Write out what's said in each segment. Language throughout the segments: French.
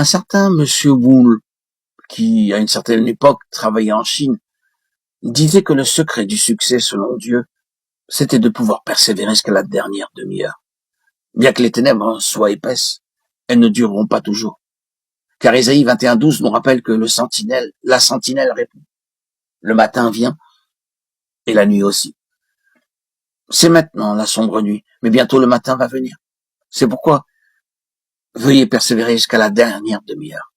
Un certain monsieur Wu, qui à une certaine époque travaillait en Chine, disait que le secret du succès selon Dieu, c'était de pouvoir persévérer jusqu'à la dernière demi-heure. Bien que les ténèbres soient épaisses, elles ne dureront pas toujours. Car Ésaïe 21:12 nous rappelle que la sentinelle répond. Le matin vient, et la nuit aussi. C'est maintenant la sombre nuit, mais bientôt le matin va venir. C'est pourquoi veuillez persévérer jusqu'à la dernière demi-heure.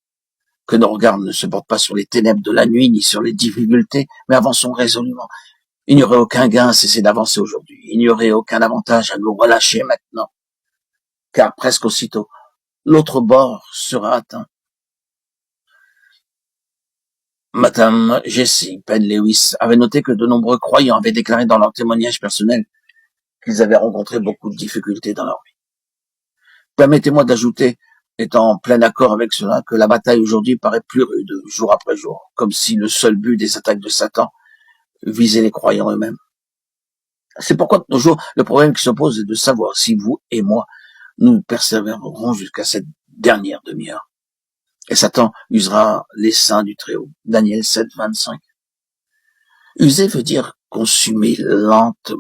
Que nos regards ne se portent pas sur les ténèbres de la nuit, ni sur les difficultés, mais avançons résolument. Il n'y aurait aucun gain à cesser d'avancer aujourd'hui. Il n'y aurait aucun avantage à nous relâcher maintenant. Car presque aussitôt, l'autre bord sera atteint. Madame Jessie Penn Lewis avait noté que de nombreux croyants avaient déclaré dans leur témoignage personnel qu'ils avaient rencontré beaucoup de difficultés dans leur vie. Permettez-moi d'ajouter, étant en plein accord avec cela, que la bataille aujourd'hui paraît plus rude jour après jour, comme si le seul but des attaques de Satan visait les croyants eux-mêmes. C'est pourquoi de nos jours, le problème qui se pose est de savoir si vous et moi, nous persévérerons jusqu'à cette dernière demi-heure. Et Satan usera les saints du Très-Haut. Daniel 7:25. User veut dire consumer lentement.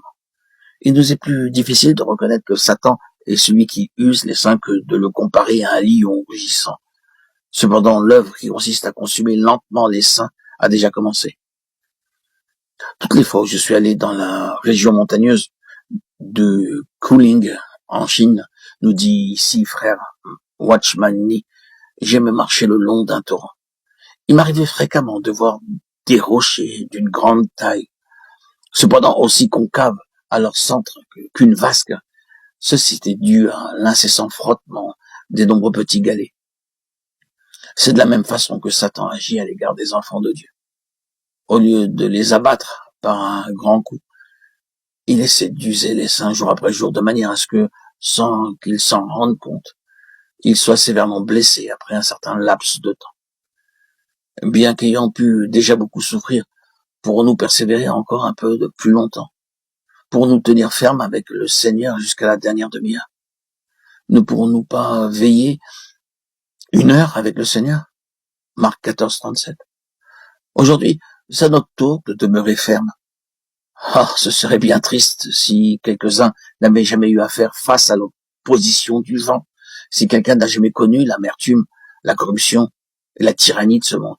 Il nous est plus difficile de reconnaître que Satan est celui qui use les saints que de le comparer à un lion rugissant. Cependant, l'œuvre qui consiste à consumer lentement les saints a déjà commencé. Toutes les fois où je suis allé dans la région montagneuse de Kuling, en Chine, nous dit ici frère Watchman Nee, j'aime marcher le long d'un torrent. Il m'arrivait fréquemment de voir des rochers d'une grande taille, cependant aussi concaves à leur centre qu'une vasque. Ceci était dû à l'incessant frottement des nombreux petits galets. C'est de la même façon que Satan agit à l'égard des enfants de Dieu. Au lieu de les abattre par un grand coup, il essaie d'user les saints jour après jour de manière à ce que, sans qu'ils s'en rendent compte, ils soient sévèrement blessés après un certain laps de temps. Bien qu'ayant pu déjà beaucoup souffrir, pourrons-nous persévérer encore un peu de plus longtemps? Pourrons-nous tenir ferme avec le Seigneur jusqu'à la dernière demi-heure? Ne pourrons-nous pas veiller 1 heure avec le Seigneur? Marc 14:37. Aujourd'hui, c'est à notre tour de demeurer ferme. Ah, ce serait bien triste si quelques-uns n'avaient jamais eu à faire face à l'opposition du vent, si quelqu'un n'a jamais connu l'amertume, la corruption et la tyrannie de ce monde.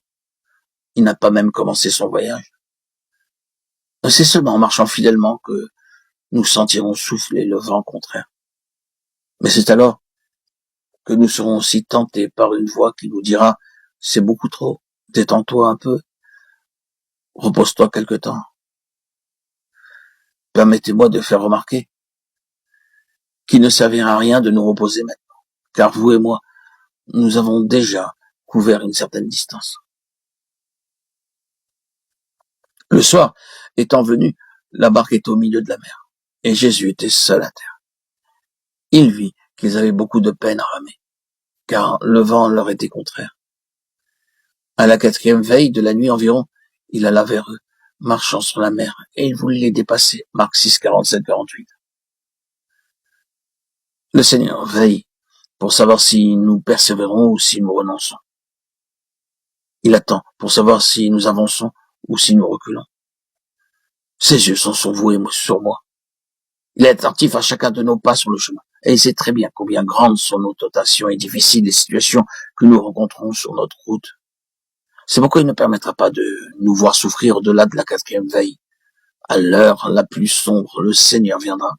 Il n'a pas même commencé son voyage. C'est seulement en marchant fidèlement que nous sentirons souffler le vent contraire. Mais c'est alors que nous serons aussi tentés par une voix qui nous dira « C'est beaucoup trop, détends-toi un peu, repose-toi quelque temps ». Permettez-moi de faire remarquer qu'il ne servira à rien de nous reposer maintenant, car vous et moi, nous avons déjà couvert une certaine distance. Le soir étant venu, la barque était au milieu de la mer, et Jésus était seul à terre. Il vit qu'ils avaient beaucoup de peine à ramer, car le vent leur était contraire. À la 4e veille de la nuit environ, il alla vers eux, marchant sur la mer, et il voulait les dépasser. Marc 6, 47-48. Le Seigneur veille pour savoir si nous persévérons ou si nous renonçons. Il attend pour savoir si nous avançons ou si nous reculons. Ses yeux sont sur vous et sur moi. Il est attentif à chacun de nos pas sur le chemin, et il sait très bien combien grandes sont nos tentations et difficiles les situations que nous rencontrons sur notre route. C'est pourquoi il ne permettra pas de nous voir souffrir au-delà de la 4e veille. À l'heure la plus sombre, le Seigneur viendra.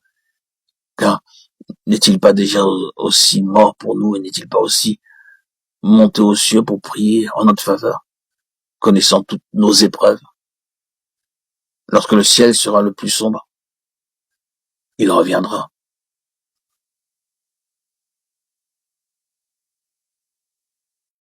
Car n'est-il pas déjà aussi mort pour nous et n'est-il pas aussi monté aux cieux pour prier en notre faveur, connaissant toutes nos épreuves? Lorsque le ciel sera le plus sombre, il reviendra